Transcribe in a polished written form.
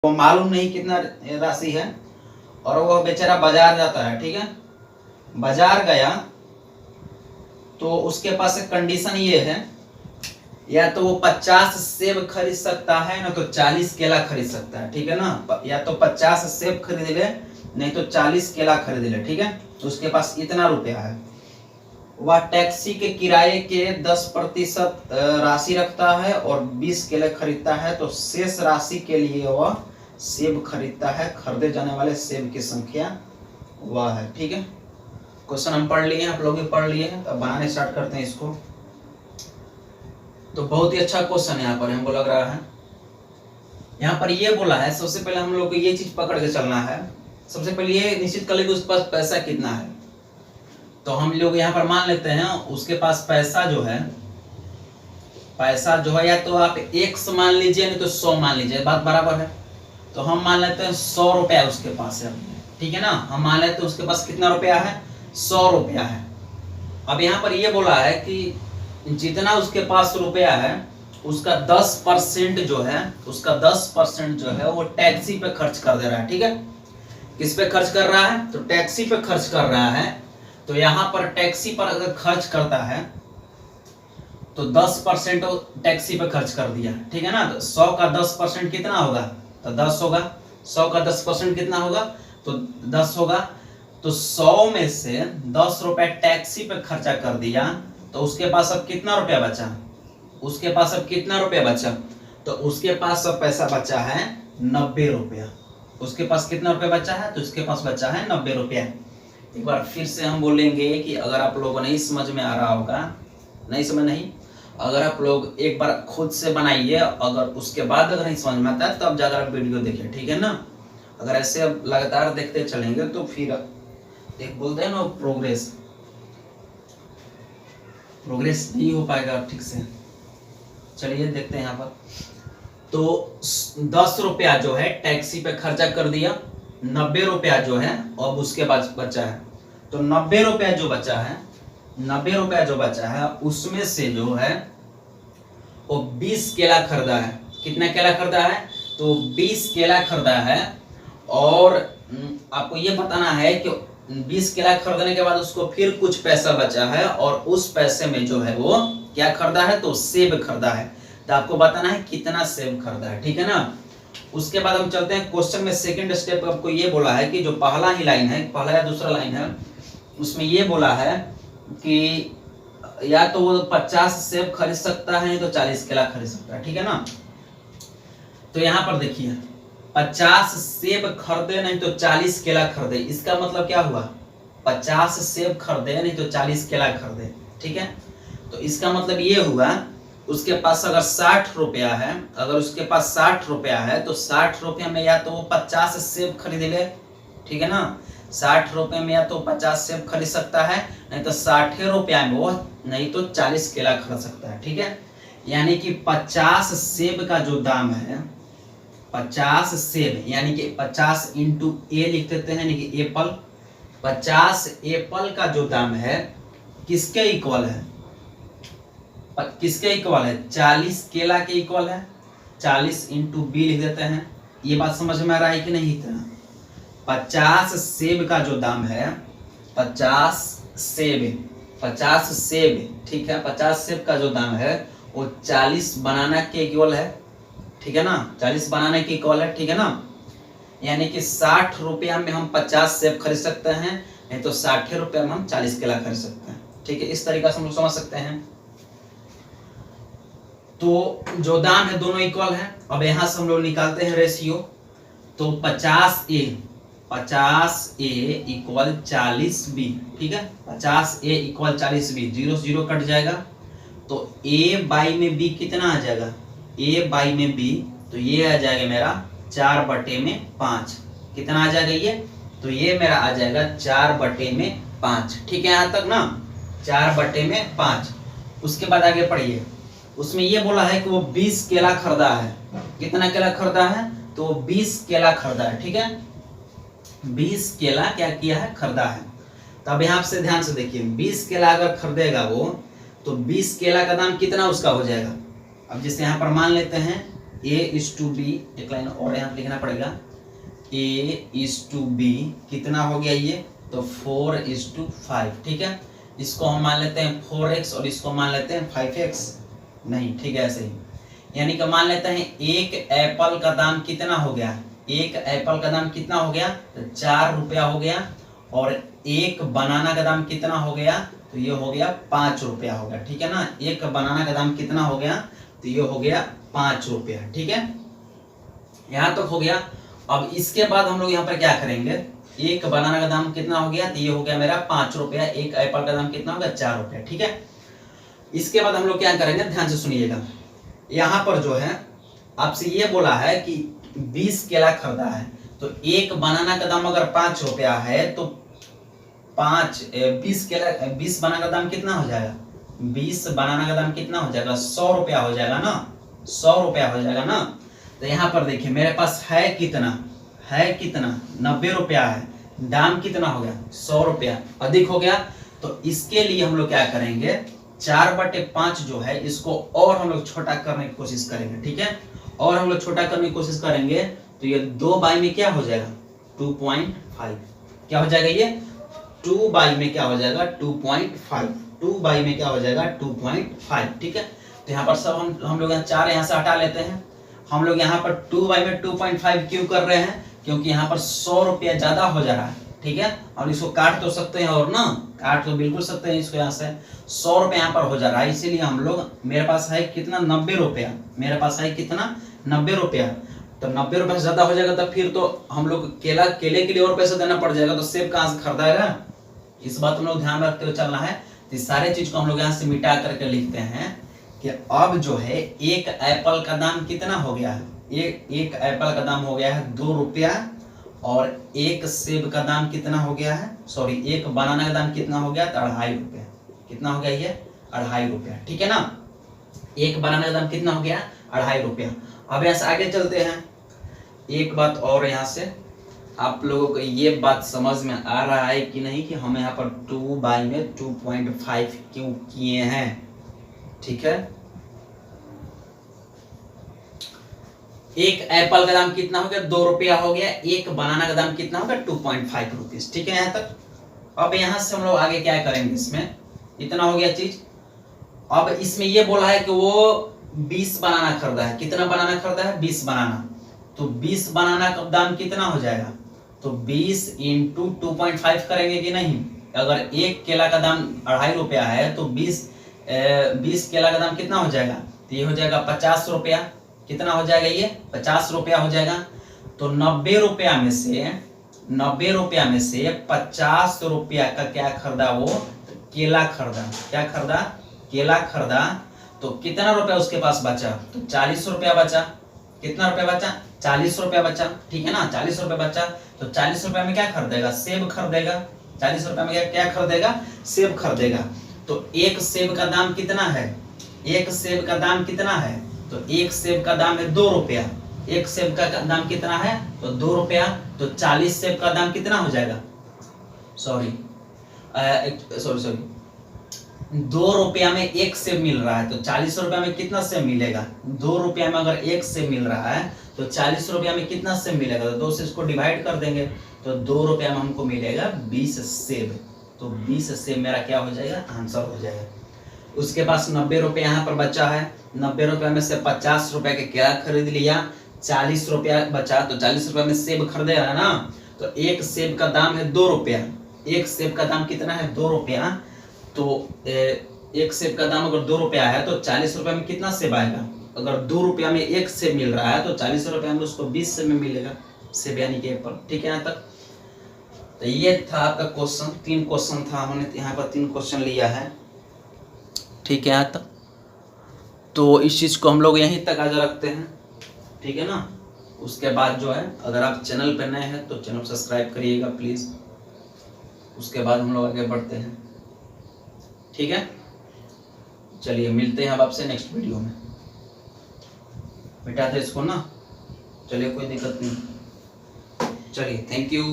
वो मालूम नहीं कितना राशि है और वह बेचारा बाजार जाता है, ठीक है। बाजार गया तो उसके पास एक कंडीशन ये है, या तो वो 50 सेब खरीद सकता है, ना तो 40 केला खरीद सकता है, ठीक है ना। या तो 50 सेब खरीद ले, नहीं तो 40 केला खरीद ले, ठीक है। तो उसके पास इतना रुपया है। वह टैक्सी के किराए के 10% राशि रखता है और 20 केले खरीदता है, तो शेष राशि के लिए वह सेब खरीदता है। खरीदे जाने वाले सेब की संख्या वह है, ठीक है। क्वेश्चन हम पढ़ लिए हैं, आप लोग भी पढ़ लिए हैं, तो बनाने स्टार्ट करते हैं इसको। तो बहुत ही अच्छा क्वेश्चन है यहाँ पर हमको लग रहा है। यहाँ पर ये बोला है, सबसे पहले हम लोग को ये चीज पकड़ के चलना है। सबसे पहले ये निश्चित कर ले कि उस पास पैसा कितना है। तो हम लोग यहाँ पर मान लेते हैं उसके पास पैसा जो है या तो आप 100 मान लीजिए, नहीं तो 100 मान लीजिए, बात बराबर है। तो हम मान लेते हैं 100 रुपया उसके पास है, ठीक है ना। हम मान लेते हैं उसके पास कितना रुपया है, 100 रुपया है। अब यहाँ पर ये बोला है कि जितना उसके पास रुपया है उसका 10% जो है, वो टैक्सी पे खर्च कर दे रहा है, ठीक है। किस पे खर्च कर रहा है, तो टैक्सी पे खर्च कर रहा है। तो यहाँ पर टैक्सी पर अगर खर्च करता है तो 10% टैक्सी पे खर्च कर दिया, ठीक है ना। तो 100 का 10% कितना होगा, तो 10 होगा। 100 का 10% कितना होगा, तो 10 होगा। तो 100 में से 10 रुपए टैक्सी पे खर्चा कर दिया, तो उसके पास अब कितना रुपया बचा, तो उसके पास अब सब पैसा बचा है 90 रुपया। उसके पास कितना रुपया बचा है, तो उसके पास बचा है 90 रुपया। एक बार फिर से हम बोलेंगे कि अगर आप लोगों को नहीं समझ में आ रहा होगा, अगर आप लोग एक बार खुद से बनाइए, अगर उसके बाद अगर नहीं समझ में आता है तो अब जाकर आप वीडियो देखिए, ठीक है ना। अगर ऐसे अब लगातार देखते चलेंगे तो फिर एक बोलते हैं ना प्रोग्रेस नहीं हो पाएगा ठीक से। चलिए देखते हैं यहाँ पर। तो 10 रुपया जो है टैक्सी पे खर्चा कर दिया, 90 रुपया जो है अब उसके बाद बचा है। तो 90 रुपया जो बचा है उसमें से जो है वो 20 केला खरीदा है। कितना केला खरीदा है, तो 20 केला खरीदा है। और आपको ये बताना है कि 20 केला खरीदने के बाद उसको फिर कुछ पैसा बचा है और उस पैसे में जो है वो क्या खरीदा है, तो सेब खरीदा है। तो आपको बताना है कितना सेब खरीदा है, ठीक है ना। उसके बाद हम चलते हैं क्वेश्चन में। सेकंड स्टेप आपको ये बोला है कि जो पहला ही लाइन है, पहला या दूसरा लाइन है, उसमें ये बोला है कि या तो वो 50 सेब खरीद सकता है, तो 40 केला खरीद सकता है, ठीक है ना। तो यहाँ पर देखिए 50 सेब खरीदे, नहीं तो 40 केला खरीदे। इसका मतलब क्या हुआ, 50 सेब खरीदे, नहीं तो 40 केला खरीदे, ठीक है। तो इसका मतलब ये हुआ उसके पास अगर 60 रुपया है, तो 60 रुपया में या तो वो 50 सेब खरीद ले, ठीक है ना। 60 रुपये में या तो 50 सेब खरीद सकता है, नहीं तो 60 रुपया में वो नहीं तो 40 केला खरीद सकता है, ठीक है। यानी कि 50 सेब का जो दाम है, 50 सेब यानी कि 50 इंटू ए लिख देते हैं, यानी कि एप्पल। 50 एप्पल का जो दाम है किसके इक्वल है, 40 केला के इक्वल है। 40 इंटू बी लिख देते हैं। ये बात समझ में आ रहा है कि नहीं। इतना 50 सेब का जो दाम है, 50 सेब, ठीक है। 50 सेब का जो दाम है वो 40 बनाना के इक्वल है, ठीक है ना। 40 बनाने के इक्वल है, ठीक है ना। यानी कि 60 रुपया में हम 50 सेब खरीद सकते हैं, नहीं तो 60 रुपया में हम 40 केला खरीद सकते हैं, ठीक है। इस तरीका से हम लोग समझ सकते हैं। तो जो दाम है दोनों इक्वल है। अब यहां से हम लोग निकालते हैं रेशियो। तो 50A इक्वल 40B, ठीक है। 50A इक्वल 40B, 0 से 0 कट जाएगा। तो A बाई में B कितना आ जाएगा, A बाई में B, तो ये आ जाएगा मेरा 4/5। कितना आ जाएगा ये, तो ये मेरा आ जाएगा 4/5, ठीक है। यहाँ तक ना 4/5। उसके बाद आगे पढ़िए। उसमें ये बोला है कि वो 20 केला खरीदा है। कितना केला खरीदा है, तो 20 केला खरीदा है, ठीक है। 20 केला क्या किया है, खरीदा है। तब यहाँ से ध्यान से देखिए, 20 केला अगर खरीदेगा वो, तो 20 केला का दाम कितना उसका हो जाएगा। अब जैसे यहाँ पर मान लेते हैं A/B, एक लाइन और यहाँ लिखना पड़ेगा, A/B कितना हो गया ये, तो 4:5, ठीक है। इसको हम मान लेते हैं 4x और इसको मान लेते हैं 5x, नहीं ठीक है ऐसे ही, यानी कि मान लेते हैं एक एप्पल का दाम कितना हो गया, एक एप्पल का दाम कितना हो गया, तो 4 रुपया हो गया, और एक बनाना का दाम कितना हो गया, तो ये हो गया 5 रुपया हो गया, ठीक है ना। एक बनाना का दाम कितना हो गया, तो ये हो गया 5 रुपया, ठीक है, यहाँ तक हो गया। अब इसके बाद हम लोग यहाँ पर क्या करेंगे, एक बनाना का दाम कितना हो गया, तो ये हो गया मेरा 5 रुपया, एक एप्पल का दाम कितना हो गया, 4 रुपया, ठीक है। इसके बाद हम लोग क्या करेंगे, ध्यान से सुनिएगा, यहाँ पर जो है आपसे ये बोला है कि 20 केला खरीदा है, तो एक बनाना का दाम अगर 5 रुपया है तो 20 बनाना का दाम कितना हो जाएगा, 20 बनाना का दाम कितना हो जाएगा, 100 रुपया हो जाएगा ना, 100 रुपया हो जाएगा ना। तो यहाँ पर देखिए मेरे पास है कितना, 90 रुपया है, दाम कितना हो गया, 100 रुपया, अधिक हो गया। तो इसके लिए हम लोग क्या करेंगे, 4/5 जो है इसको और हम लोग छोटा करने की कोशिश करेंगे, ठीक है, और हम लोग छोटा करने की कोशिश करेंगे, तो ये 2 में क्या हो जाएगा, 2.5, क्या हो जाएगा ये 2 में क्या हो जाएगा, 2.5, 2 में क्या हो जाएगा, 2.5, ठीक है। तो यहाँ पर सब हम लोग यहाँ 4 यहाँ से हटा लेते हैं, हम लोग यहाँ पर 2 में 2.5 क्यों कर रहे हैं, क्योंकि यहाँ पर 100 रुपया ज्यादा हो जा रहा है, ठीक है, और इसको काट तो सकते हैं, और ना काट तो बिल्कुल सकते हैं इसको, यहाँ से 100 रुपया यहाँ पर हो जा रहा है, इसीलिए हम लोग, मेरे पास है कितना, 90 रुपया, मेरे पास है कितना, 90 रुपया, तो 90 रुपया से ज्यादा हो जाएगा, तो फिर तो हम लोग केले के लिए और पैसा देना पड़ जाएगा, तो सेब कहाँ से खरीदाएगा, इस बात को लोग ध्यान रखते हुए चलना है। तो सारे चीज को हम लोग यहाँ से मिटा करके लिखते हैं कि अब जो है एक एप्पल का दाम कितना हो गया है, एक एप्पल का दाम हो गया है 2 रुपया, और एक सेब का दाम कितना हो गया है, सॉरी एक बनाना का दाम कितना हो गया, तो 2.5 रुपया, कितना हो गया ये 2.5 रुपया, ठीक है ना। एक बनाना का दाम कितना हो गया, 2.5 रुपया। अब यहाँ से आगे चलते हैं, एक बात और, यहाँ से आप लोगों को ये बात समझ में आ रहा है कि नहीं कि हम यहाँ पर 2 में 2.5 क्यों किए हैं, ठीक है। एक एप्पल का दाम कितना हो गया, 2 रुपया हो गया, एक बनाना का दाम कितना होगा, 2.5 रुपीज, ठीक है यहाँ तक। अब यहाँ से हम लोग आगे क्या करेंगे, इसमें इतना हो गया चीज। अब इसमें ये बोला है कि वो 20 बनाना खरीदा है, कितना बनाना खरीदा है, 20 बनाना, तो 20 बनाना का दाम कितना हो जाएगा, तो 20 × 2.5 करेंगे कि नहीं। अगर एक केला का दाम 2.5 रुपया है तो 20 केला का दाम कितना हो जाएगा, तो ये हो जाएगा 50 रुपया, कितना हो जाएगा ये 50 रुपया हो जाएगा। तो 90 रुपया में से 50 रुपया का क्या खरीदा, वो केला खरीदा, क्या खरीदा, केला खरीदा, तो कितना रुपया उसके पास बचा, तो 40 रुपया बचा, कितना रुपया बचा, 40 रुपया बचा, ठीक है ना, 40 रुपया बचा। तो 40 रुपया में क्या खरीदेगा, सेब खरीदेगा, 40 रुपया में क्या खरीदेगा, सेब खरीदेगा। तो एक सेब का दाम कितना है, एक सेब का दाम कितना है, तो एक सेब का दाम है 2 रुपया, एक सेब का दाम कितना है, तो 2 रुपया, तो 40 सेब का दाम कितना हो जाएगा, सॉरी 2 रुपया में एक सेब मिल रहा है, तो 40 रुपया में कितना सेब मिलेगा, 2 रुपया में अगर एक सेब मिल रहा है तो 40 रुपया में कितना सेब मिलेगा, तो 2 से इसको डिवाइड कर देंगे, तो 2 रुपया में हमको मिलेगा 20 सेब, तो 20 सेब मेरा क्या हो जाएगा, आंसर हो जाएगा। उसके पास 90 रुपया यहाँ पर बचा है, 90 रुपया में से 50 रुपया के केला खरीद लिया, 40 रुपया बचा, तो 40 रुपया में सेब खरीदेगा ना, तो एक सेब का दाम है 2 रुपया, एक सेब का दाम कितना है, 2 रुपया, तो एक सेब का दाम अगर 2 रुपया है तो 40 रुपया में कितना सेब आएगा, अगर 2 रुपया में एक सेब मिल रहा है तो 40 रुपया में उसको 20 सेब में मिलेगा, सेब यानी कि एप्पल, ठीक है यहाँ तक। तो ये था आपका क्वेश्चन, 3 क्वेश्चन था, हमने यहाँ पर 3 क्वेश्चन लिया है, ठीक है यहाँ तक। तो इस चीज को हम लोग यहीं तक आज रखते हैं, ठीक है ना। उसके बाद जो है अगर आप चैनल पर नए हैं तो चैनल सब्सक्राइब करिएगा प्लीज, उसके बाद हम लोग आगे बढ़ते हैं, ठीक है। चलिए मिलते हैं अब आपसे नेक्स्ट वीडियो में, मिटाते इसको ना, चलिए कोई दिक्कत नहीं, चलिए थैंक यू।